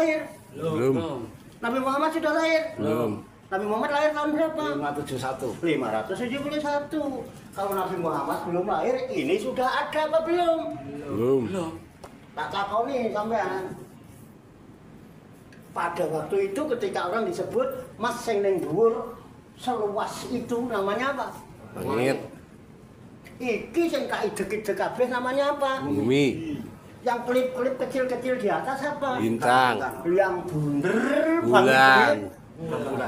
lahir? Belum. Nabi Muhammad sudah lahir? Belum. Nabi Muhammad lahir tahun berapa? 571. 571. Kalau Nabi Muhammad belum lahir, ini sudah ada apa belum? Belum. Tak takoni sampean. Pada waktu itu ketika orang disebut Mas sing ning dhuwur seluas itu namanya apa? Langit. Iki sing kaidek-idek kabeh namanya apa? Bumi. Yang kelip-kelip kecil-kecil di atas apa? Bintang. Yang bunder Bulan.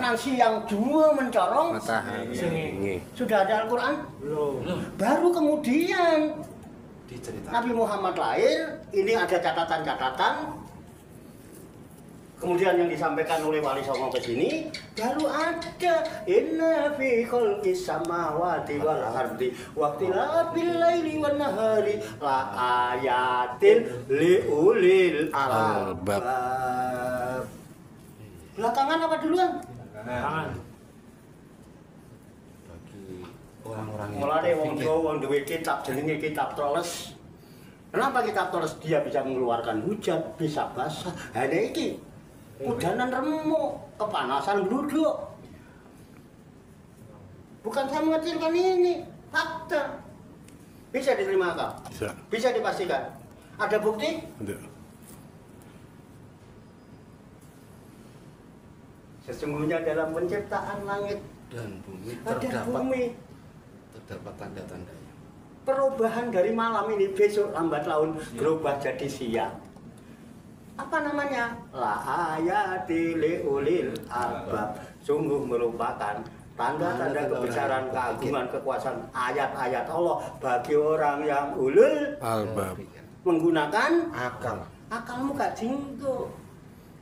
Nanti yang dua mencorong Matahari. sudah ada Al-Quran? Belum. Baru kemudian Diceritakan. Nabi Muhammad lahir, ini ada catatan-catatan. Kemudian yang disampaikan oleh Wali Songo ke sini, baru ada inna fi khalqis samawati wal ardi waqtilafil laili wan nahari la ayatin liulil albab. Belakangan apa duluan? Tangan. Bagi orang-orang yang Mulane wong berpikir. Jawa wong duwe kitab jenenge kitab Troles. Kenapa kitab Troles dia bisa mengeluarkan hujan, bisa basah. Ada iki. Udanan remuk, kepanasan bluduk. Bukan saya mengecilkan ini, fakta. Bisa diterima akal? Bisa. Bisa dipastikan. Ada bukti? Ada. Sesungguhnya dalam penciptaan langit Dan bumi ada terdapat bumi. tanda-tandanya. Perubahan dari malam ini besok lambat laun berubah jadi siang. Apa namanya? La ayati liulil albab. Sungguh merupakan tanda-tanda kebesaran, keagungan, kekuasaan, ayat-ayat Allah bagi orang yang ulul Albab. menggunakan Akal. akalmu gak jinggo.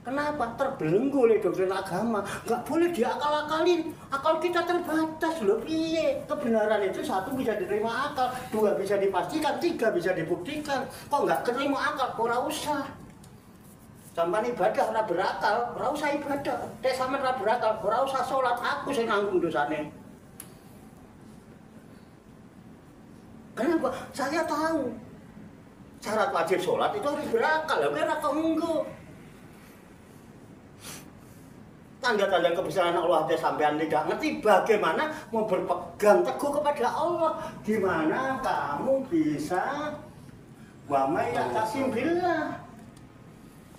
Kenapa? Terbelenggu oleh doktrin agama. Gak boleh diakal-akalin. Akal kita terbatas loh. Piye? Kebenaran itu satu bisa diterima akal, dua bisa dipastikan, tiga bisa dibuktikan. Kok nggak terima akal? Ora usah. Sampai ibadah ora berakal, ora usah ibadah. Tek sampean ora berakal, ora usah salat. Aku sing nanggung dosane. Kenapa? Saya tahu. Syarat wajib sholat itu harus berakal. Lah kowe ora kenggo. Tanda-tanda kebesaran Allah ada sampean tidak ngerti bagaimana mau berpegang teguh kepada Allah. Gimana kamu bisa wa may ya'tasim billah?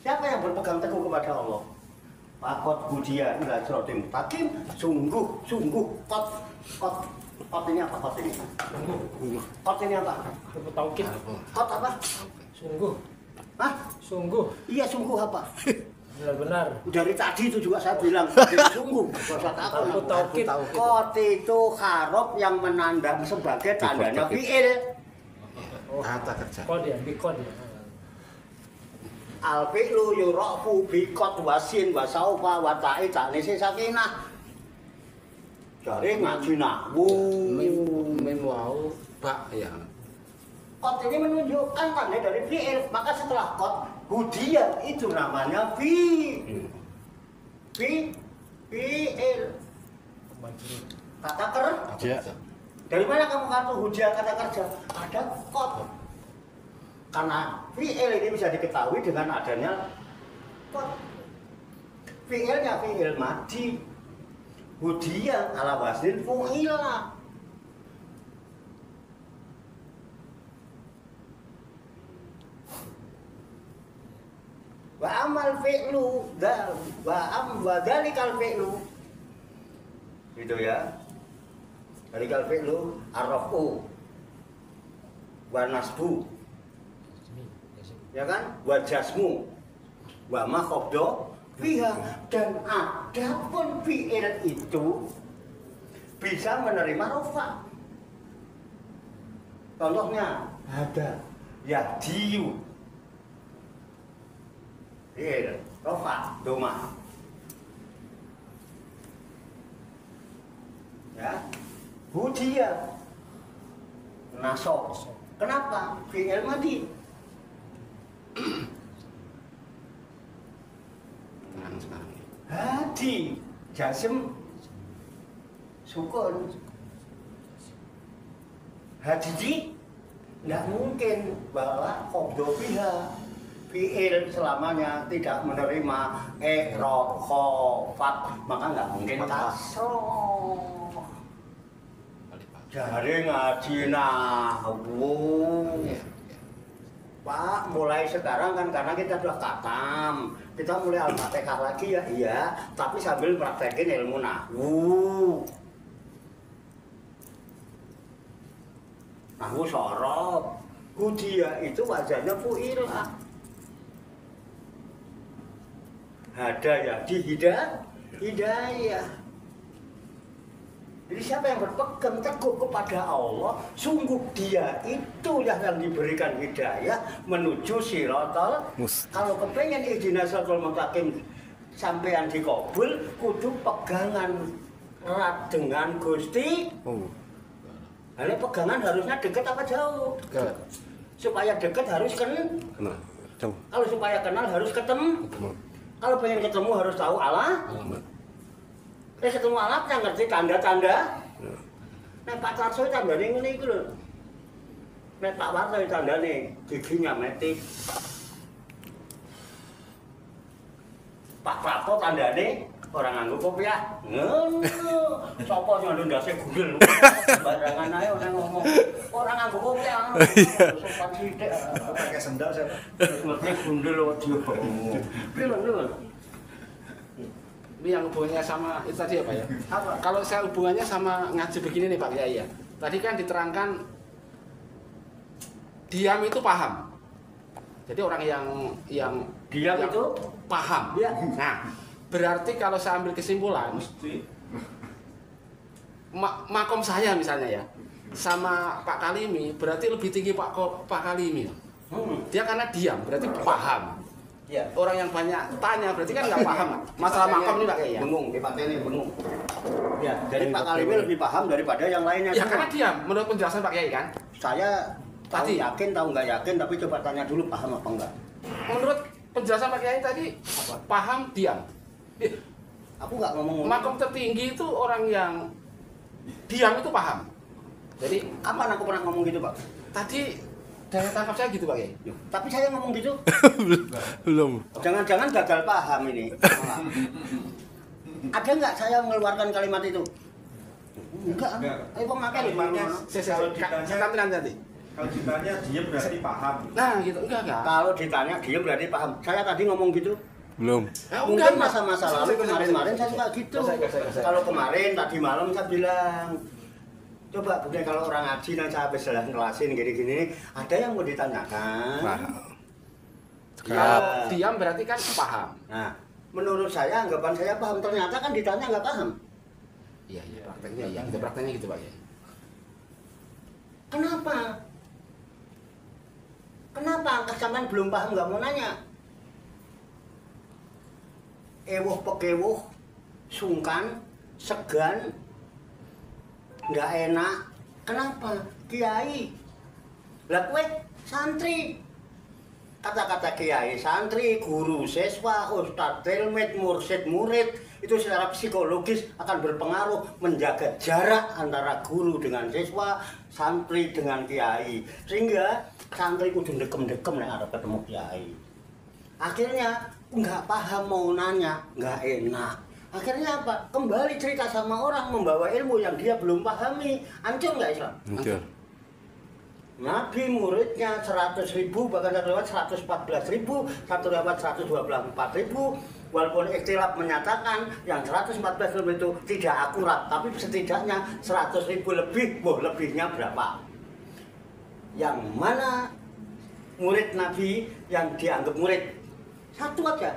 Siapa yang berpegang teguh kepada Allah? Pakot budia ila siratim mustaqim. Sungguh kot ini apa kot ini? Kot ini apa? Taukid. Kot apa? Sungguh. Hah? Sungguh. Iya sungguh apa? Benar-benar. Dari tadi itu juga saya bilang sungguh. Aku taukid. Kot itu harof yang menandang sebagai tandanya fi'il. Kata kerja. Kod ya, bikod ya. Al-fi'lu yurafu bikot wasin wasaufa watai taknisi sakinah. Dari ngaji nahwu. Mim wau bak ya. Kot ini menunjukkan tanda dari fi'il. Maka setelah kot, hudia itu namanya fi'il. Kata kerja. Dari mana kamu kata hudia kata kerja? Ada kot. Karena fi'il ini bisa diketahui dengan adanya kot. Fi'ilnya fi'il madi. Hudia ala wasin fu'ila. Wa amal fi'lu wa dalikal fi'lu. Gitu ya. Dalikal fi'lu arrafu wa nasbu. Ya kan? Wa jasmu wa ma qabdo fiha. Dan adapun fi'il itu bisa menerima rofa. Contohnya ada yahdiyu fi'il rofa doma. Ya, hudia nasab. Kenapa? Fi'il madi. Tenang sekarang. Hadi jasem sukun. Hadiji nggak mungkin bahwa qabdo fiha fiil selamanya tidak menerima khofat, maka nggak mungkin kasroh. Jari ngaji nahwu. Pak, mulai sekarang kan karena kita sudah katam, kita mulai Al-Fatihah lagi ya, iya, tapi sambil praktekin ilmu nahwu. Nahwu sorob, hudia itu wajahnya fu'ilah. Hadaya di hidayah. Jadi siapa yang berpegang teguh kepada Allah, sungguh dia itu yang diberikan hidayah menuju siratal. Kalau kepengen ihdinas siratal mustaqim sampean dikabul, kudu pegangan erat dengan Gusti. Hanya pegangan harusnya dekat apa jauh? Dekat. Supaya dekat harus kenal. Kalau supaya kenal harus ketemu. Kalau pengen ketemu harus tahu Allah. Ketemu Allah yang ngerti tanda-tanda. Nek Pak Tarso tandane ngene iku lho. Nek Pak Warto tandane giginya meti. Pak Prato tandane orang nganggo kopiah. Ngono. Sapa sing nganggo ndase gundul. Barangan ae orang ngomong. Orang nganggo kopiah. Sopan sithik. Pakai sendal saya. Ngerti gundul audio. Lho. Ini yang hubungannya sama itu tadi apa ya? Apa? Kalau saya hubungannya sama ngaji begini nih Pak Kiai ya. Tadi kan diterangkan diam itu paham. Jadi orang yang Diam itu paham. ya. Nah, berarti kalau saya ambil kesimpulan, makom saya misalnya ya, sama Pak Kalimi berarti lebih tinggi Pak Kalimi. Dia karena diam, berarti paham. Ya. Orang yang banyak tanya berarti kan nggak paham masalah makom ini Pak Kiai ya. Bengung, ini bengung. Ya, jadi Pak Kalimi lebih paham daripada yang lainnya. Ya karena diam, menurut penjelasan Pak Kiai kan. Saya Tadi yakin tahu nggak yakin, tapi coba tanya dulu paham apa enggak. menurut penjelasan Pak Kiai tadi paham diam. Aku nggak ngomong. Makom tertinggi itu orang yang diam itu paham. Jadi Kapan aku pernah ngomong gitu, Pak? tadi daya tangkap saya gitu Pak Kiai. Tapi saya ngomong gitu. Belum. Jangan-jangan gagal paham ini. Ada nggak saya mengeluarkan kalimat itu? Enggak. Ayo pemakai Kalimatnya Saya tampilkan nanti. kalau ditanya dia berarti paham. Nah gitu enggak. Kalau ditanya dia berarti paham. Saya tadi ngomong gitu. Belum. Mungkin masa-masa lalu kemarin-kemarin saya suka gitu. Saya. Kalau kemarin tadi malam saya bilang, coba kemudian kalau orang ngaji dan saya habis ngelasin gini-gini, ada yang mau ditanyakan. Kalau diam berarti kan paham. Nah, menurut saya anggapan saya paham, ternyata kan ditanya nggak paham. Iya prakteknya ya. Itu prakteknya gitu Pak Kiai. Kenapa? Kenapa angkat sampean belum paham nggak mau nanya? Ewuh pekewuh, sungkan, segan, nggak enak. Kenapa? Kiai. Lah kowe santri. Kata-kata kiai, santri, guru, siswa, ustadz, tilmid, mursyid, murid itu secara psikologis akan berpengaruh menjaga jarak antara guru dengan siswa, santri dengan kiai. Sehingga santri kudu dekem-dekem nek arep ketemu kiai. Akhirnya nggak paham mau nanya, nggak enak. Akhirnya apa? Kembali cerita sama orang membawa ilmu yang dia belum pahami. Hancur nggak Islam? Hancur. Nabi muridnya 100.000, bahkan satu lewat 114.000, satu lewat 124.000. Walaupun ikhtilaf menyatakan yang 114.000 itu tidak akurat, tapi setidaknya 100.000 lebih. Wah, lebihnya berapa? Yang mana murid Nabi yang dianggap murid? Satu aja.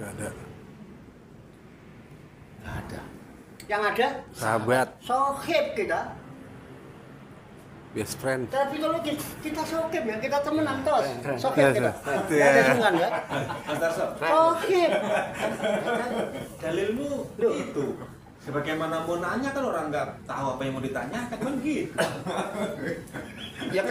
Nggak ada. Nggak ada. Yang ada Sahabat. sohib kita. Best friend. Tapi kalau kita sohib ya, kita temenan tos. Sohib Ya, kita. itu Nggak ada ya. sungkan ya. Antar Sohib. dalilmu Loh. itu. Sebagaimana mau nanya kan orang nggak tahu apa yang mau ditanyakan kan gitu. Ya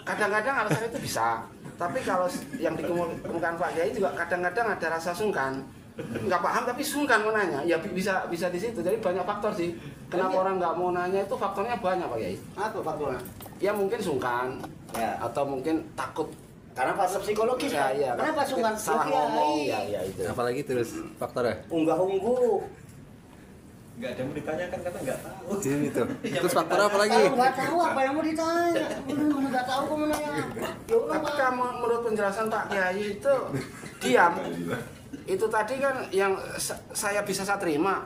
kadang-kadang alasan itu bisa. Tapi kalau yang dikemukakan Pak Kiai juga kadang-kadang ada rasa sungkan. Nggak paham tapi sungkan mau nanya. Ya bisa di situ. Jadi banyak faktor sih. Kenapa orang nggak mau nanya itu faktornya banyak Pak Kiai. Apa faktornya? Ya mungkin sungkan Ya. atau mungkin takut Karena faktor psikologis. Ya, iya. Kenapa sungkan Salah ngomong, ya itu. Apalagi terus faktornya? Unggah-ungguh. Nggak ada yang mau ditanyakan karena nggak tahu. Ini tuh. Terus faktor apa lagi? Kalau nggak tahu apa yang mau ditanya? Nggak tahu kamu nanya. Ya udah, Tapi Pak. kamu menurut penjelasan Pak Kiai itu diam. Itu tadi kan yang saya bisa saya terima.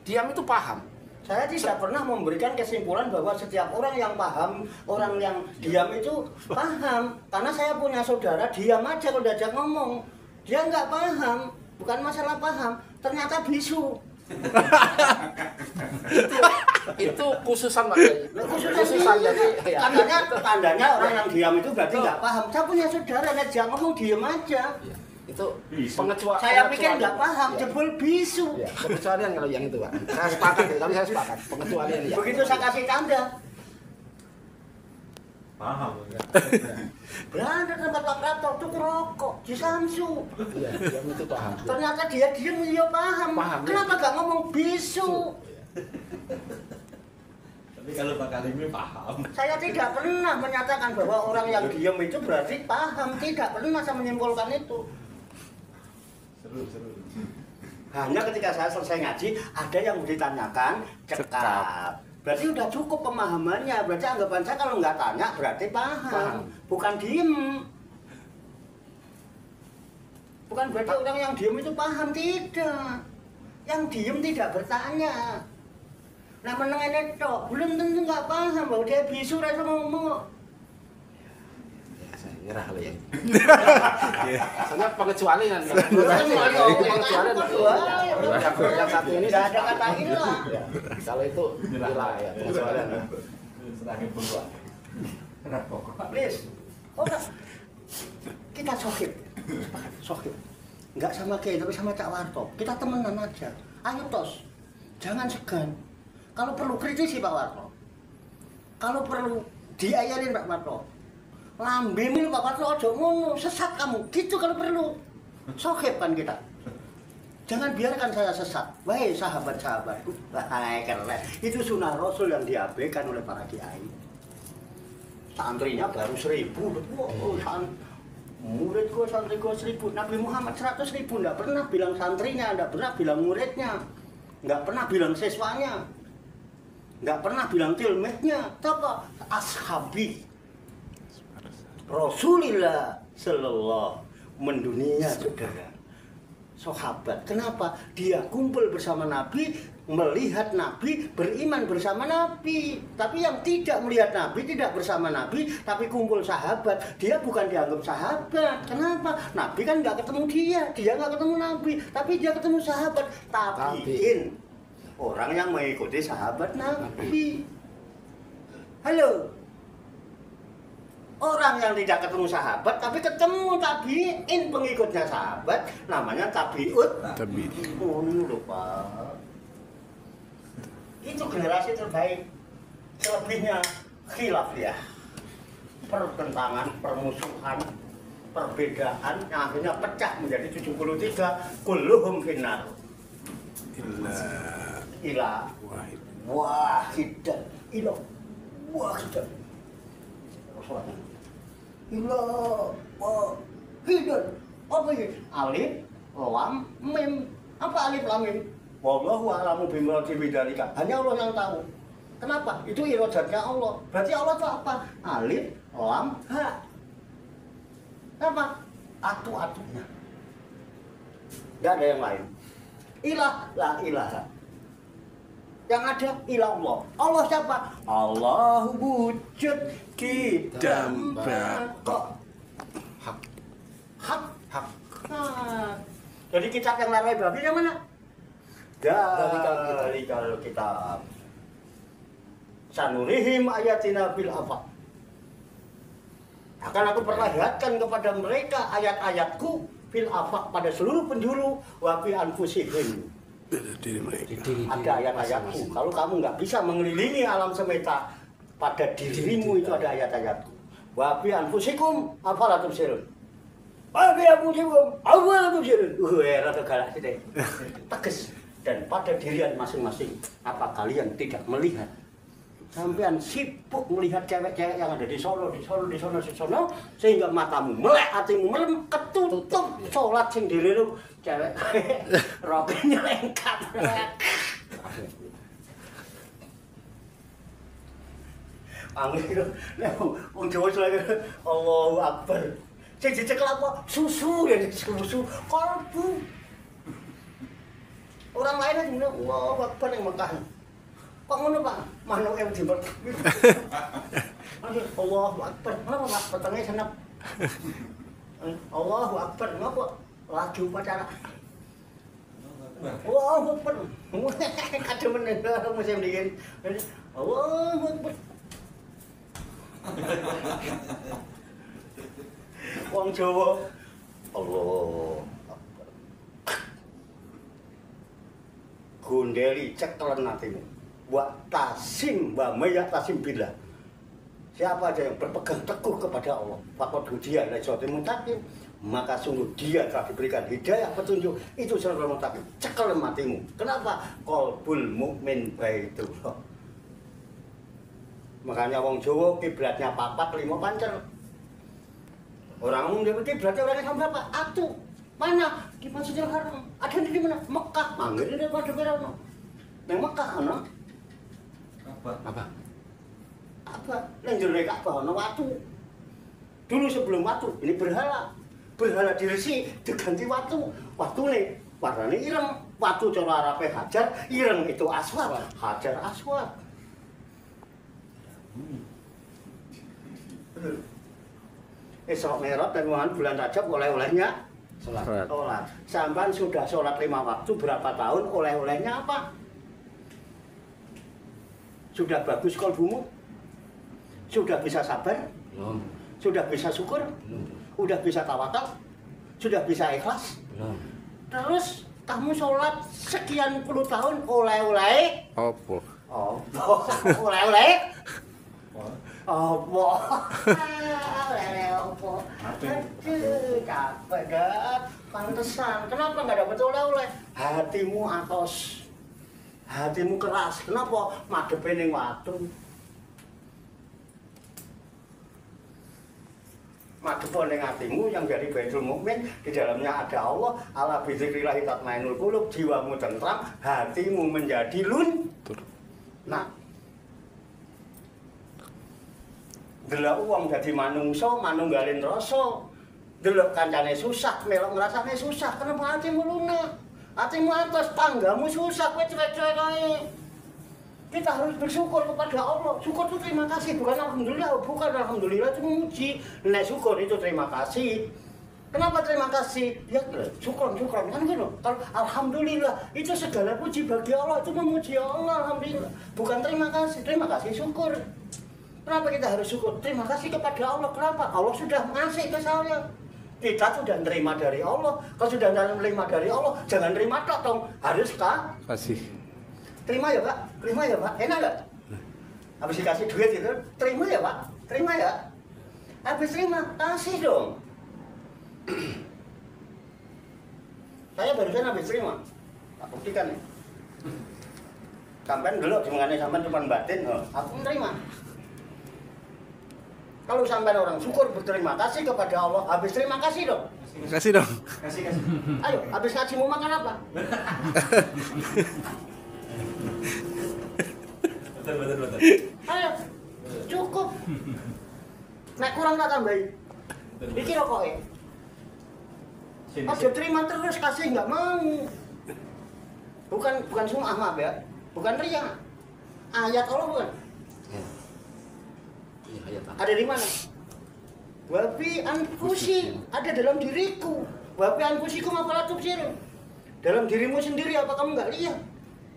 Diam itu paham. Saya tidak pernah memberikan kesimpulan bahwa setiap orang yang paham, orang yang diam itu paham. Karena saya punya saudara diam aja kalau diajak ngomong. Dia nggak paham, bukan masalah paham. Ternyata bisu. Itu khususan Pak Kiai. Khususan jadi ya. Tandanya orang yang diam itu berarti nggak paham. Saya punya saudara diajak ngomong diam aja. Itu pengecualian. Saya pikir nggak paham, jebol bisu. Ya, pengecualian kalau yang itu Pak. Saya sepakat, tapi saya sepakat. Pengecualian ya. Begitu saya kasih tanda, Paham enggak? berada tempat Pak Prato tuh rokok di Samsu. Iya, diam itu paham. Ternyata dia diem, dia paham. Paham, ya. Kenapa nggak ngomong bisu? Tapi kalau Pak Kalimi paham. Saya tidak pernah menyatakan bahwa orang yang diem itu berarti paham. Tidak pernah saya menyimpulkan itu. Seru. Hanya ketika saya selesai ngaji, ada yang mau ditanyakan, cekap. Berarti udah cukup pemahamannya. Berarti anggapan saya kalau nggak tanya berarti paham. Bukan diem. Bukan berarti orang yang diem itu paham, tidak. Yang diem tidak bertanya. Nah menengahnya tok, belum tentu nggak paham bahwa dia bisu rasa ngomong. Ya, saya nyerah loh ya. Soalnya pengecualian. Pengecualian. Yang satu ini Tidak ada kata hilang. kalau itu hilang ya pengecualian. Serahin puluhan. Please. Oh, Kak. Kita sohib. Sohib. Nggak sama Kiai, tapi sama Cak Warto. Kita temenan aja. Ayo tos. Jangan segan. Kalau perlu kritisi Pak Warto. Kalau perlu diayarin Pak Warto. Lambemil Pak Warto ojo ngono, sesat kamu. Gitu kalau perlu. Sohib kan kita. Jangan biarkan saya sesat. Wahai sahabat-sahabatku. Wahai keren. Itu sunnah Rasul yang diabaikan oleh para kiai. Santrinya baru 1000. Murid gua, santri gua 1000. Nabi Muhammad 100.000. Nggak pernah bilang santrinya, nggak pernah bilang muridnya, nggak pernah bilang siswanya, nggak pernah bilang tilmidnya. Tapi ashabi Rasulillah sallallahu mendunia saudara. Sahabat. Kenapa? Dia kumpul bersama Nabi, melihat Nabi, beriman bersama Nabi. Tapi yang tidak melihat Nabi, tidak bersama Nabi, tapi kumpul sahabat, dia bukan dianggap sahabat. Kenapa? Nabi kan nggak ketemu dia nggak ketemu Nabi, tapi dia ketemu sahabat. Tabiin, orang yang mengikuti sahabat Nabi. Halo. Orang yang tidak ketemu sahabat, tapi ketemu tabiin pengikutnya sahabat, namanya tabiut. Tapi Oh, lupa. Itu generasi terbaik. Selebihnya khilaf ya. Pertentangan, permusuhan, perbedaan yang akhirnya pecah menjadi 73. Kulluhum finnar. Ila wahid. wahidan. Ila wahidan. Ila wahidan. Apa ini? Alif, lam, mim. Apa alif, lam, mim? Wallahu a'lamu bimuradi bidzalika. Hanya Allah yang tahu. Kenapa? Itu irodatnya Allah. Berarti Allah itu apa? Alif, lam, ha. Apa? Atu-atunya. Tidak ada yang lain. Ilah, la ilaha. Yang ada ilah Allah. Allah siapa? Allah wujud kita kok. Hak. Hak. Hak. Nah, jadi kitab yang larai babi yang mana? Dalikal kitab. Sanurihim ayatina bil afaq. Akan aku perlihatkan kepada mereka ayat-ayatku fil afaq pada seluruh penjuru wa fi anfusihim. Diri mereka. Ada ayat-ayatku. Kalau kamu nggak bisa mengelilingi alam semesta, pada dirimu itu ada ayat-ayatku. Wa fi anfusikum afala tubsirun. Wa fi anfusikum afala tubsirun. Rada galak sithik. Tegas. Dan pada dirian masing-masing, apa kalian tidak melihat? Sampean sibuk melihat cewek-cewek yang ada di sono, sehingga matamu melek, hatimu merem, ketutup sholat sing diliru cewek ropinya lengkap. Angin, wong Jawa lagi Allahu Akbar. Sing dicekel apa? Susu ya, susu kalbu. Orang lain aja bilang, Allahu Akbar yang Mekah. Kok ngono Pak? Manuk yang jempol. Allahu Akbar. Kenapa Pak? Petengnya senep. Allahu Akbar. Kenapa? Lagi upacara. Allahu Akbar. Ada mendengar musim dingin. Allahu Akbar. Wong Jawa. Allahu Akbar. Gondeli cekelan hatimu. Wa tasim wa maya tasim billah. Siapa aja yang berpegang teguh kepada Allah, faqad hudiya ila siratal mustaqim, maka sungguh dia telah diberikan hidayah petunjuk. Itu siratal mustaqim. Cekel matimu. Kenapa? Qalbul mukmin baitullah. Makanya wong Jawa kiblatnya 4, 5 pancer. Orang umum dia kiblatnya orangnya sampai berapa? Atu. Mana? Di Masjidil Haram. Ada di mana? Mekah. Manggil di Masjidil Haram. Nang Mekah ana. Apa? Nang jero Ka'bah ana watu. Dulu sebelum watu, ini berhala. Berhala diresi diganti watu. Watune warnane ireng. Watu cara Arabe hajar, ireng itu aswad. Hajar aswad. Isra Mi'raj dan bulan Rajab oleh-olehnya sholat. Sampai sudah sholat 5 waktu berapa tahun, oleh-olehnya apa? Sudah bagus kalbumu? Sudah bisa sabar? Belum. Sudah bisa syukur? Belum. Udah bisa tawakal? Sudah bisa ikhlas? Belum. Terus kamu sholat sekian puluh tahun oleh-oleh? Opo. Oleh-oleh? Opo. Oleh-oleh opo. Aduh, capek dah. Pantesan. Kenapa nggak dapet oleh-oleh? Hatimu atos. Hatimu keras. Kenapa? Madepe ning watu. Madhepe ning hatimu yang dari Baitul Mukmin, di dalamnya ada Allah. Ala bizikrillah tatmainul qulub, jiwamu tentram, hatimu menjadi luntur. Nah, delok wong dadi manungsa, manunggalin rasa. Delok kancane susah, melok ngrasane susah, kenapa hatimu lunak? Hatimu atas, tanggamu susah, kowe cuek-cuek ae. Kita harus bersyukur kepada Allah. Syukur itu terima kasih, bukan alhamdulillah. Bukan alhamdulillah itu memuji. Nek syukur itu terima kasih. Kenapa terima kasih? Ya syukur kan gitu. Kalau alhamdulillah itu segala puji bagi Allah, itu memuji Allah, alhamdulillah. Bukan terima kasih syukur. Kenapa kita harus syukur? Terima kasih kepada Allah. Kenapa? Allah sudah ngasih ke saya. Kita sudah nerima dari Allah. Kalau sudah nerima dari Allah, jangan nerima tok dong. Harus Kasih. terima ya Pak, enak nggak? Habis dikasih duit itu, terima ya Pak, terima ya. Habis terima, kasih dong. Saya barusan habis terima, tak buktikan nih. Sampai dulu, semuanya sampai cuma batin, aku menerima. Kalau sampai orang syukur berterima kasih kepada Allah, habis terima kasih dong. Kasih dong. Kasih. Ayo, habis ngaji mau makan apa? Betul. Ayo, cukup. Nek kurang tak tambahin. Iki rokoke. Aja terima terus kasih nggak mau. Bukan sum'ah maaf ya. Bukan riya. Ayat Allah bukan. Iya, ayat apa? Ada di mana? Wabi anfusi, ada dalam diriku. Wabi anfusikum apalah tubsirun. Dalam dirimu sendiri apa kamu nggak lihat?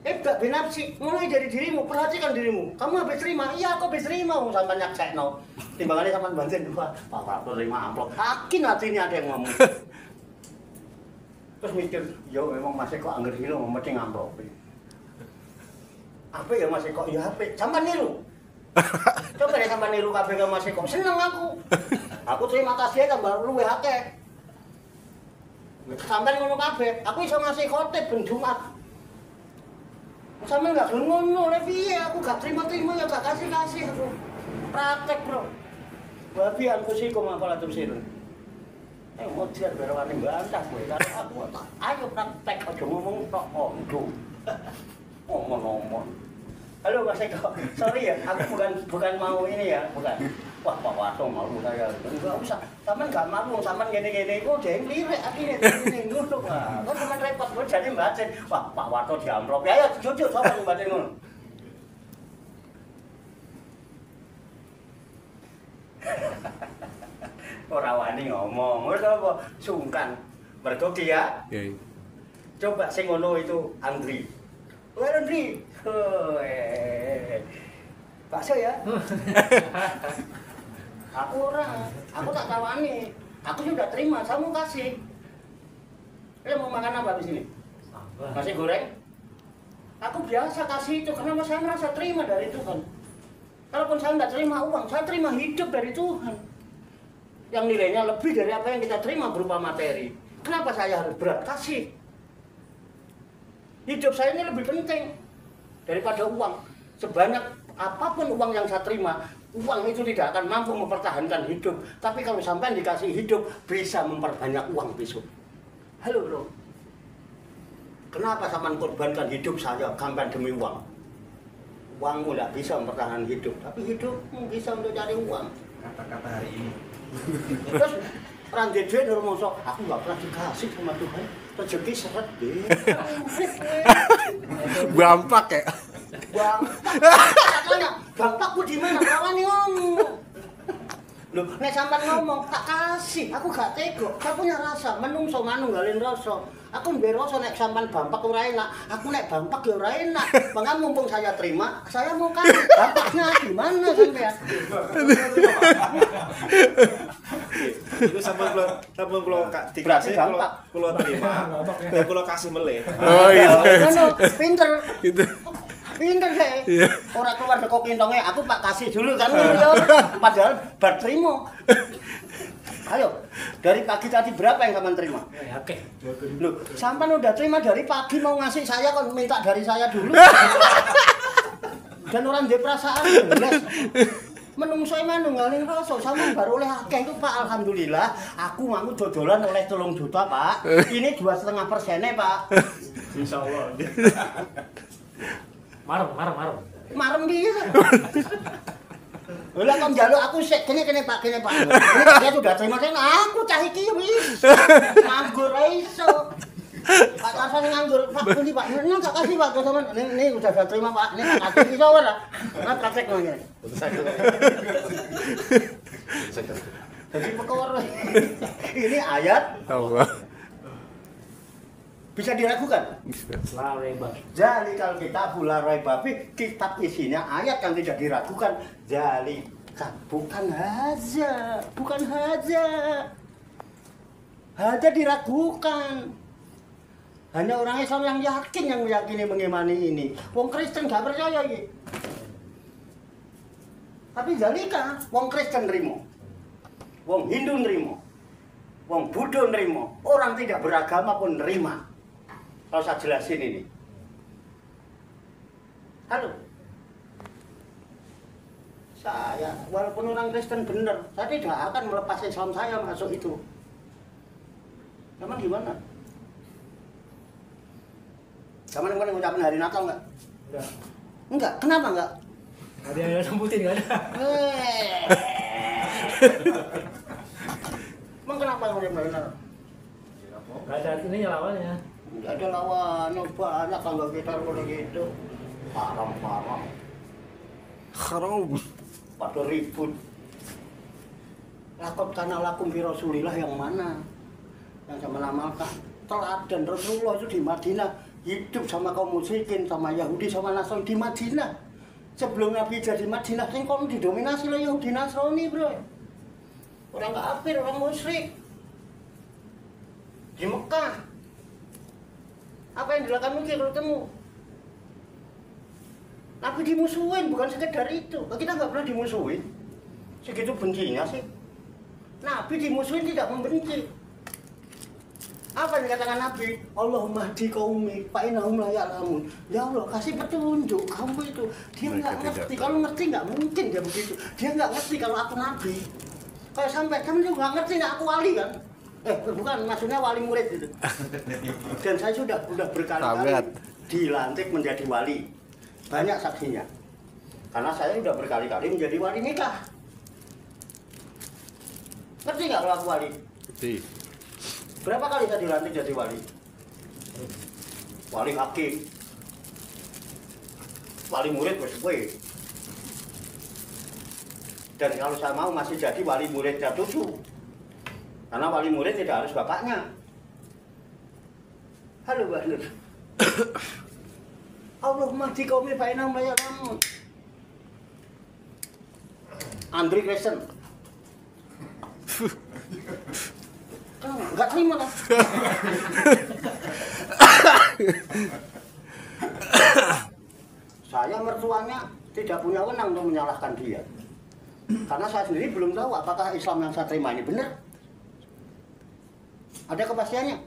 Ibda binafsi, mulai dari dirimu, perhatikan dirimu. Kamu habis terima, iya aku habis terima. Sampai nyaksekno. Timbangannya sampai bantuin dua. Pak terima amplop. Yakin hati ini ada yang ngomong. Terus mikir, yo memang masih kok angger gini mau mesti ngamplop. Apa ya masih kok ya HP? Sampai niru. Coba deh sampai niru KPK masih kok seneng aku. Aku terima kasih tambah luwe akeh. Sampai ngono kabeh, aku iso ngasih khotib ben Jumat. Sama nggak gelem ngono, le piye aku gak terima-terima ya gak kasih-kasih aku. Praktek, Bro. Babi aku sih kok mapalatum sirun. Mau dia berwani bantah kowe karo aku tak ayo praktek aja ngomong tok ondo. Ngomong-ngomong. Halo Mas Eko, sorry ya, aku bukan mau ini ya, bukan. Wah, Pak Wato malu saya. Enggak usah, sampean enggak malu, sampean gini-gini kok jeng lirik akhirnya gini ngono. Wah, kok sampean repot kok jadi mbacen. Wah, Pak Wato diamplop. Ya jujur sapa sing mbacen ngono. Ora wani ngomong, wis apa sungkan. Mergo ki ya. Oke. Coba sing ngono itu Andri. Wah, Andri. Bakso ya? Aku aku tak tawani. Aku sudah terima, saya mau kasih. Mau makan apa di sini? Nasi goreng? Aku biasa kasih itu karena saya merasa terima dari Tuhan. Kalaupun saya nggak terima uang, saya terima hidup dari Tuhan. Yang nilainya lebih dari apa yang kita terima berupa materi. Kenapa saya harus berat kasih? Hidup saya ini lebih penting daripada uang. Sebanyak apapun uang yang saya terima, uang itu tidak akan mampu mempertahankan hidup. Tapi kalau sampai dikasih hidup, bisa memperbanyak uang besok. Halo bro, kenapa sampean korbankan hidup saya sampai demi uang? Uangmu tidak bisa mempertahankan hidup, tapi hidupmu bisa untuk cari uang. Kata-kata hari ini. Terus orang duit mosok aku nggak pernah dikasih sama Tuhan, rezeki seret deh. Bampak ya. Bampakku di mana? Kawan ngomong. Loh, nek sampean ngomong tak kasih, aku gak tega. Saya punya rasa, menungso manunggalin rasa. Aku mbek rasa nek sampean bampak ora enak, aku nek bampak ya ora enak. Maka mumpung saya terima, saya mau kasih. Bampaknya di mana sampean? Itu sampean kula dikasih kula terima. Kula kasih meleh. Oh iya. Pinter. Gitu. Pinter saya. Orang keluar teko kintongnya, aku Pak kasih dulu kan. Padahal bar terima. Ayo, dari pagi tadi berapa yang kamu terima? Oke. Loh, sampean udah terima dari pagi mau ngasih saya kon minta dari saya dulu. Dan orang dia perasaan jelas. Menungso manunggaling rasa sampean baru oleh akeh itu Pak, alhamdulillah. Aku mau dodolan oleh 3 juta, Pak. Ini 2,5% Pak. Insyaallah. Marem. Marem piye? Lah kok njaluk aku sik kene Pak. Ini dia sudah terima aku cah iki wis. Nganggur ra iso. Pak Tarsan nganggur, Pak pundi Pak? Ini tak kasih Pak, teman. Ini udah saya terima Pak. Ini tak kasih iso ora? Nah praktek ngene. Jadi perkara ini ayat Allah. bisa diragukan. Lareba. Zalikal kitabul la raiba fi, kitab isinya ayat yang tidak diragukan. Zalika bukan haja. Haja diragukan. Hanya orang Islam yang yakin yang meyakini mengimani ini. Wong Kristen gak percaya iki. Tapi zalika wong Kristen nrimo. Wong Hindu nrimo. Wong Buddha nrimo. Orang tidak beragama pun nerima. Kalau saya jelasin ini. Halo. Saya, walaupun orang Kristen benar, saya tidak akan melepas Islam saya masuk itu. Cuman gimana? Kamu kemarin ngucapin hari Natal enggak? Enggak. Enggak, kenapa enggak? Ada yang sebutin enggak ada. Emang kenapa ngucapin hari Natal? Enggak ada ininya lawannya. Enggak ada lawannya, banyak kalau kita mulai gitu. Haram. Haram. Pada ribut. Lakot kana lakum fi Rasulillah yang mana? Yang sama amalkan. Teladan Rasulullah itu di Madinah. Hidup sama kaum musyrikin, sama Yahudi, sama Nasrani di Madinah. Sebelum Nabi jadi Madinah, kan kaum didominasi oleh Yahudi Nasrani, bro. Orang kafir, orang musyrik. Di Mekah. Apa yang dilakukan mungkin kalau ketemu? Nabi dimusuhin, bukan sekedar itu. Kita nggak pernah dimusuhin. Segitu bencinya sih. Nabi dimusuhin tidak membenci. Apa yang dikatakan Nabi? Allahumma hdi qaumi fa innahum la ya'lamun. Ya Allah, kasih petunjuk kamu itu. Dia Mereka nggak tidak ngerti. tahu. Kalau ngerti nggak mungkin dia begitu. Dia nggak ngerti kalau aku Nabi. Kalau sampai kamu juga nggak ngerti nggak aku wali kan? Bukan, maksudnya wali murid gitu. Dan saya sudah berkali-kali Tabat. dilantik menjadi wali. Banyak saksinya. Karena saya sudah berkali-kali menjadi wali nikah. Ngerti nggak kalau aku wali? Jadi, Berapa kali saya dilantik jadi wali? Wali hakim. Wali murid wis kowe. Dan kalau saya mau masih jadi wali muridnya cucu. Karena wali murid tidak harus bapaknya. Halo Mbak Nur. Allahumma hdi qaumi fa innahum la ya'lamun. Andri Kristen. Enggak terima lah. Saya mertuanya tidak punya wewenang untuk menyalahkan dia. Karena saya sendiri belum tahu apakah Islam yang saya terima ini benar. Ada kepastiannya.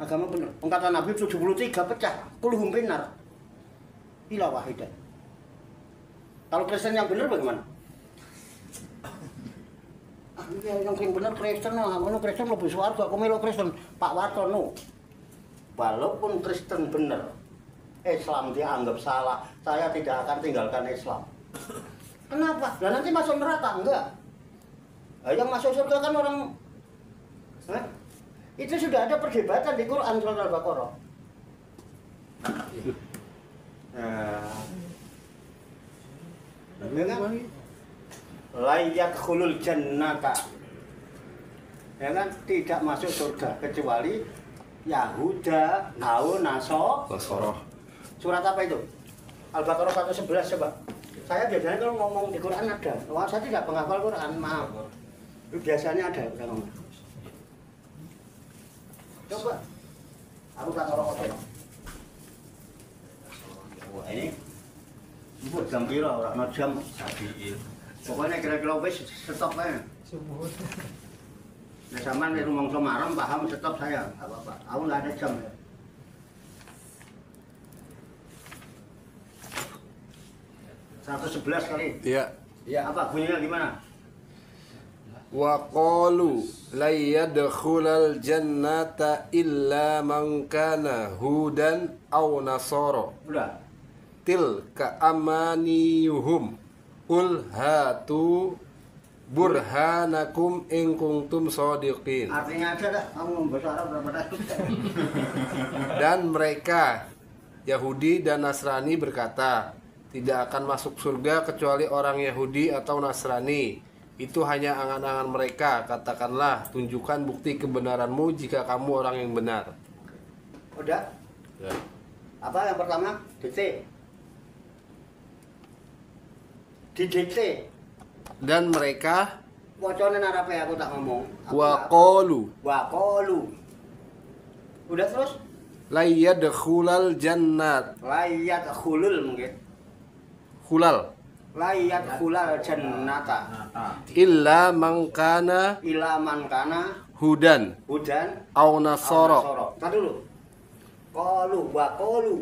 Agama benar. Kata Nabi 73 pecah, kulhum binar. Ila wahidah. Kalau Kristen yang benar bagaimana? Yang benar Kristen, Kristen lebih swarga, aku melu Kristen. Pak Wartono. Walaupun Kristen benar, Islam dianggap salah, saya tidak akan tinggalkan Islam. Kenapa? Dan nanti masuk neraka enggak? Yang masuk surga kan orang. Itu sudah ada perdebatan di Quran surat Al-Baqarah. Ya kan? Layak khulul jannata, ya kan, tidak masuk surga kecuali Yahuda, Nasoro. Surat apa itu? Al-Baqarah 111 coba. Saya biasanya kalau ngomong di Quran ada. Wah, saya tidak penghafal Quran, maaf. Itu biasanya ada saya ngomong. Coba. Aku tak ngorok apa. Wah, ini buat jam piro ora jam. Pokoknya kira-kira wis stop aja. Nah, sama nih rumong Semarang paham stop saya, nggak apa-apa. Aku nggak ada jam. Ya. 111 kali. Iya. Ya apa bunyinya gimana? Wa qalu la yadkhulal jannata illa man kana hudan aw nasara. Udah. Tilka amaniyuhum. Qul hatu burhanakum in kuntum shadiqin. Artinya aja dah, kamu bahasa Arab berapa dah? Dan mereka Yahudi dan Nasrani berkata, tidak akan masuk surga kecuali orang Yahudi atau Nasrani. Itu hanya angan-angan mereka. Katakanlah, tunjukkan bukti kebenaranmu jika kamu orang yang benar. Udah? Ya. Apa yang pertama? Dikte. Didikte. Dan mereka Wacone narape aku tak ngomong. waqalu Waqalu. Udah terus? la yadkhulal jannat. Layat khulul mungkin. Khulal Layat khulal jannata. illa man kana Ila man kana hudan hudan aw nasara. Tadi dulu. Qalu wa qalu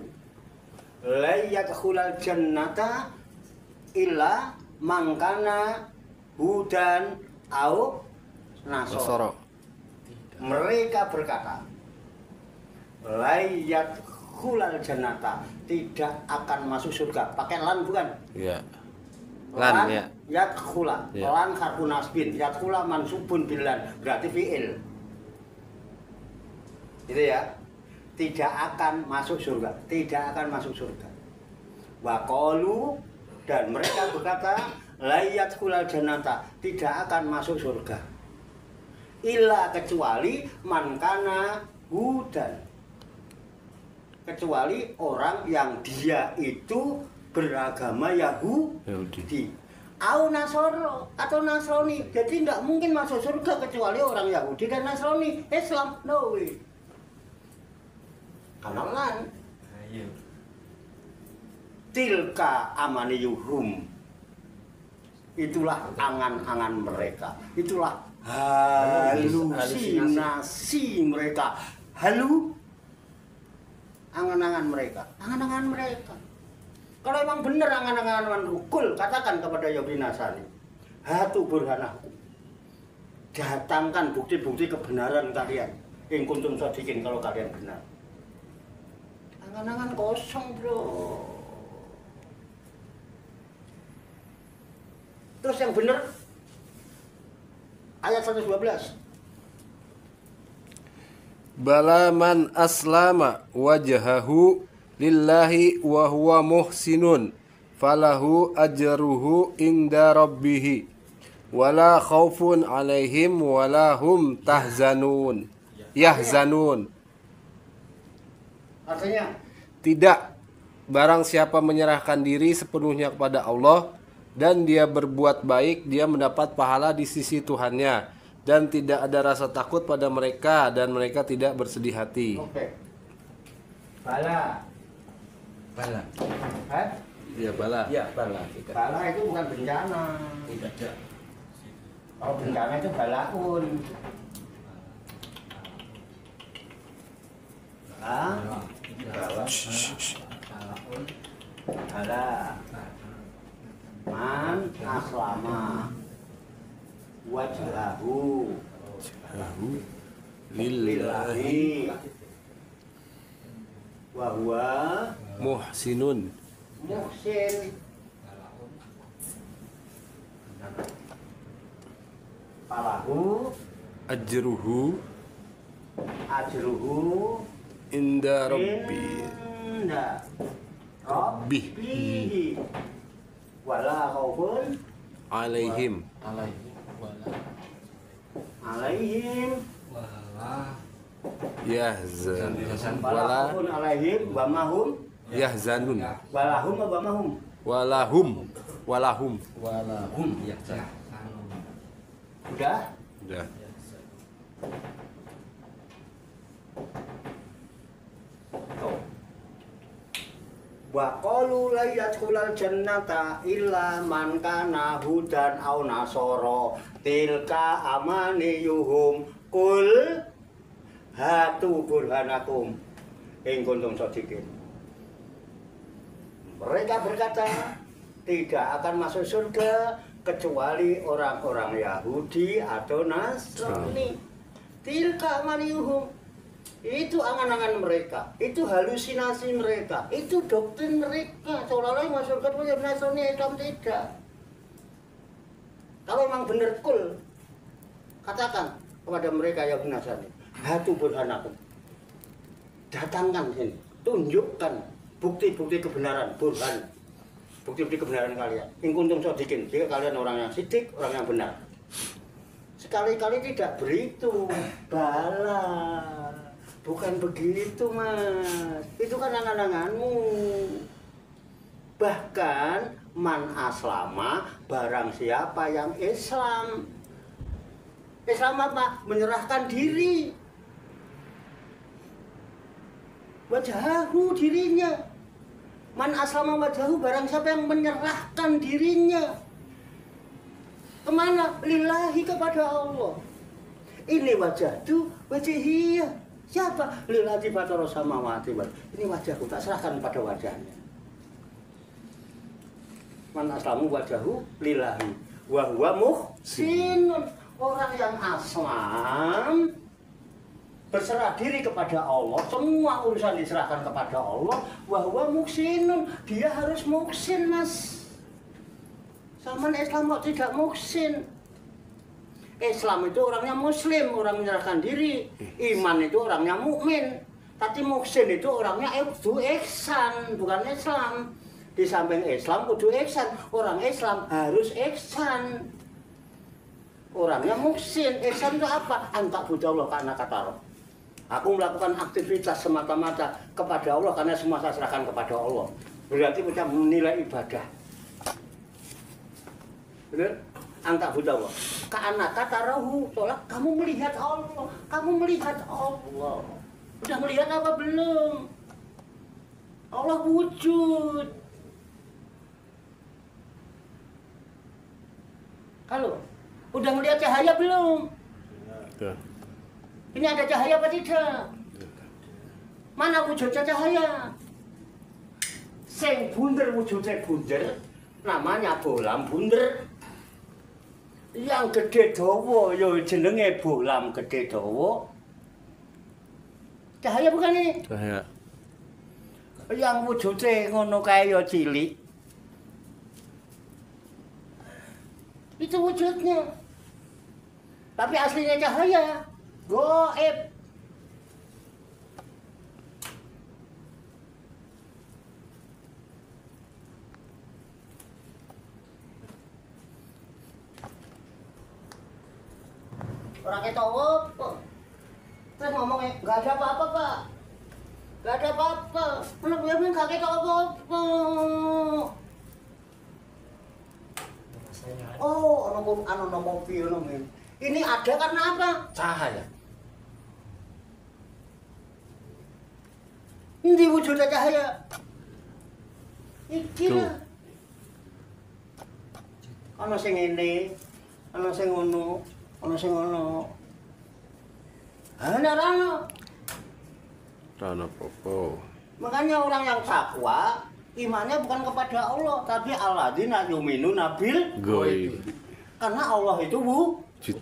layat khulal jannata illa man kana hudan au nasara. Nasara. Mereka berkata, layat khulal jannata, tidak akan masuk surga. Pakai lan bukan? Ya. Lan ya. Yadkhula. Ya. Lan harfu nasbin. Yadkhula mansubun bilan. Berarti fi'il. Itu ya. Tidak akan masuk surga. Tidak akan masuk surga. Wa qalu, dan mereka berkata, layat khulal jannata, tidak akan masuk surga. Illa kecuali mankana hudan. Kecuali orang yang dia itu beragama Yahudi. Au Nasoro atau Nasrani. Jadi tidak mungkin masuk surga kecuali orang Yahudi dan Nasrani. Islam, no way. Karena lan. Tilka amaniyuhum. Itulah angan-angan mereka. Itulah halusinasi mereka, angan-angan mereka. Kalau emang benar angan-angan rukul, katakan kepada Yahudi Nasrani, hatu burhanakum, datangkan bukti-bukti kebenaran kalian. In kuntum shadiqin, kalau kalian benar. Angan-angan kosong, bro. Terus yang benar ayat 112. Bala man aslama wajhahu lillahi wa huwa muhsinun falahu ajruhu inda rabbih wala khaufun alaihim wala hum yahzanun. Artinya Tidak, barang siapa menyerahkan diri sepenuhnya kepada Allah dan dia berbuat baik, dia mendapat pahala di sisi Tuhannya, dan tidak ada rasa takut pada mereka dan mereka tidak bersedih hati. oke. Bala. Hah? Ya bala. Ya, bala. Bala itu bukan bencana. Tidak ada. Kalau bencana itu balaun. Bala. Man aslama wajhahu lillahi wa huwa Muhsinun. muhsin. Falahu Ajruhu ajruhu inda rabbi. inda rabbihi wala khaufun Alaihim. alaihim Yahzan. wala Wala khaufun alaihim wa mahum yahzanun. walahum wa mahum. Walahum. Ya, Udah? Udah. Wa qalu la yadkhulul jannata illa man kana hudan aw nasara tilka amaniyuhum qul hatu burhanakum in kuntum shadiqin. Mereka berkata tidak akan masuk surga kecuali orang-orang Yahudi atau Nasrani. Tilka amaniyuhum, itu angan-angan mereka, itu halusinasi mereka, itu doktrin mereka. Seolah-olah yang masuk surga itu Nasrani, Islam tidak. Kalau memang benar kul, katakan kepada mereka Yahudi Nasrani, hatu burhanakum, datangkan sini, tunjukkan bukti-bukti kebenaran, burhan, bukti-bukti kebenaran kalian. In kuntum shadiqin, jika kalian orang yang sidik, orang yang benar. Sekali-kali tidak beritu, bala. Bukan begitu, Mas. Itu kan angan-anganmu. Bahkan man aslama, barang siapa yang Islam. Islam apa? Menyerahkan diri. Wajahahu, dirinya. Man aslama wajahu, barang siapa yang menyerahkan dirinya. Kemana? Lillahi, kepada Allah. Ini wajahku, wajahiyah. Siapa? Lillahi fatara samawati wal. Ini wajahku, tak serahkan pada wajahnya. Man aslamu wajahu lillahi wa huwa muhsinun. Orang yang aslam berserah diri kepada Allah, semua urusan diserahkan kepada Allah. Wa huwa muhsinun, dia harus muhsin, Mas. Zaman Islam kok tidak muhsin. Islam itu orangnya muslim, orang menyerahkan diri. Iman itu orangnya mukmin. Tapi muhsin itu orangnya kudu ihsan, bukan Islam. Di samping Islam kudu ihsan. Orang Islam harus ihsan. Orangnya muhsin. Ihsan itu apa? Anta budallah karena kata roh. Aku melakukan aktivitas semata-mata kepada Allah karena semua saya serahkan kepada Allah. Berarti kita menilai ibadah. Benar? Anta budallah. Karena kata rohu, soalnya kamu melihat Allah. Kamu melihat Allah. Udah melihat apa belum? Allah wujud. Kalau Udah melihat cahaya belum? Tuh. Ini ada cahaya apa tidak? Mana wujudnya cahaya? Sing bunder wujudnya bunder, namanya bolam bunder. Yang gede dawa ya jenenge bolam gede dawa. Cahaya bukan ini? Cahaya. Yang wujudnya ngono kae ya cilik. Itu wujudnya. Tapi aslinya cahaya. Goib. Orang kita apa? Terus ngomongnya, nggak ada apa-apa pak. Nggak ada apa-apa. Anak gue bilang nggak ada apa-apa. Oh, anu mobil men. Ini ada karena apa? Cahaya. Ini wujudnya cahaya. Iki Tuh. lah. Ana sing ngene, ana sing ngono, ana sing ngono. Ana rano. Rana popo. Makanya orang yang takwa imannya bukan kepada Allah, tapi alladzina yu'minuna bil Goib. karena Allah itu Wujud.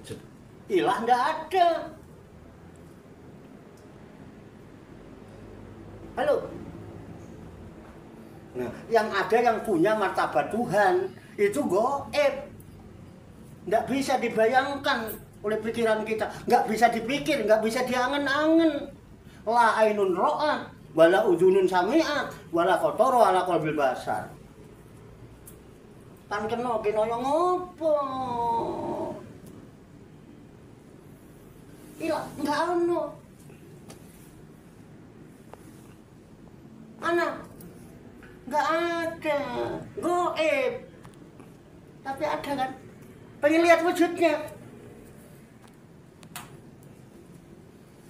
ilah ndak ada. Halo. Nah, yang ada yang punya martabat Tuhan itu goib. Nggak bisa dibayangkan oleh pikiran kita, nggak bisa dipikir, nggak bisa diangen-angen. La ainun ro'at, wala udhunun sami'at, wala kotoro ala qalbil basar. Kan kena yang ngopo? Iya, nggak ono. Anak, nggak ada. Goib. Tapi ada kan? Pengen lihat wujudnya.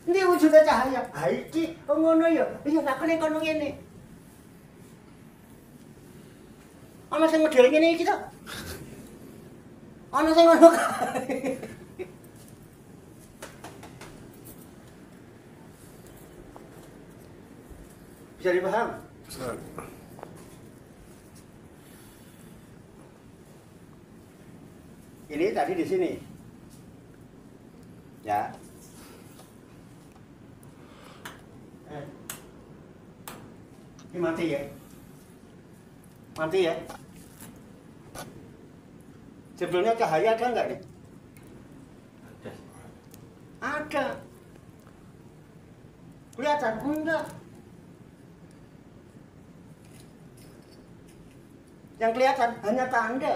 Ini wujudnya cahaya. Iki, ngono ya. Iya, tak kene kono ngene. Ana sing model ngene iki to. Ana sing ngono kae. Bisa dipaham? Ini tadi di sini. Ya. Ini mati ya. Mati ya. Sebelumnya cahaya ada enggak nih? Ada. Kelihatan enggak? Yang kelihatan hanya tanda.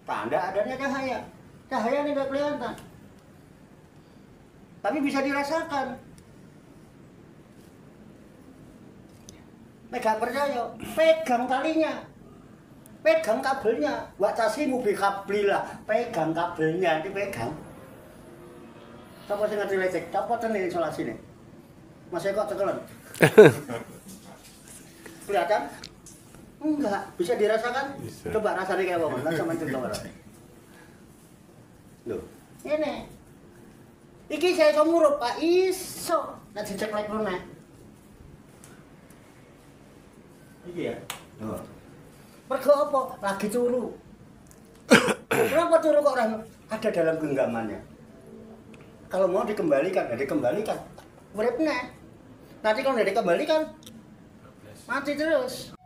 Tanda adanya cahaya. Cahaya ini enggak kelihatan. Tapi bisa dirasakan. Nggak percaya, pegang talinya, pegang kabelnya, wa'tasimu bikablillah, pegang kabelnya, dipegang. Siapa sih ngerti lecek? Siapa ini isolasi nih? Mas Eko cekelan. Kelihatan? Enggak, bisa dirasakan? Bisa. Coba rasanya kayak apa? Mas sama cerita orang. Loh, ini. Iki saya murup Pak iso. Nah dicek lek rene. Iki ya. Oh. Mergo apa? Lagi turu. Kenapa turu kok orang ada dalam genggamannya? Kalau mau dikembalikan, ya dikembalikan. Uripnya. Nanti kalau tidak dikembalikan, mati terus.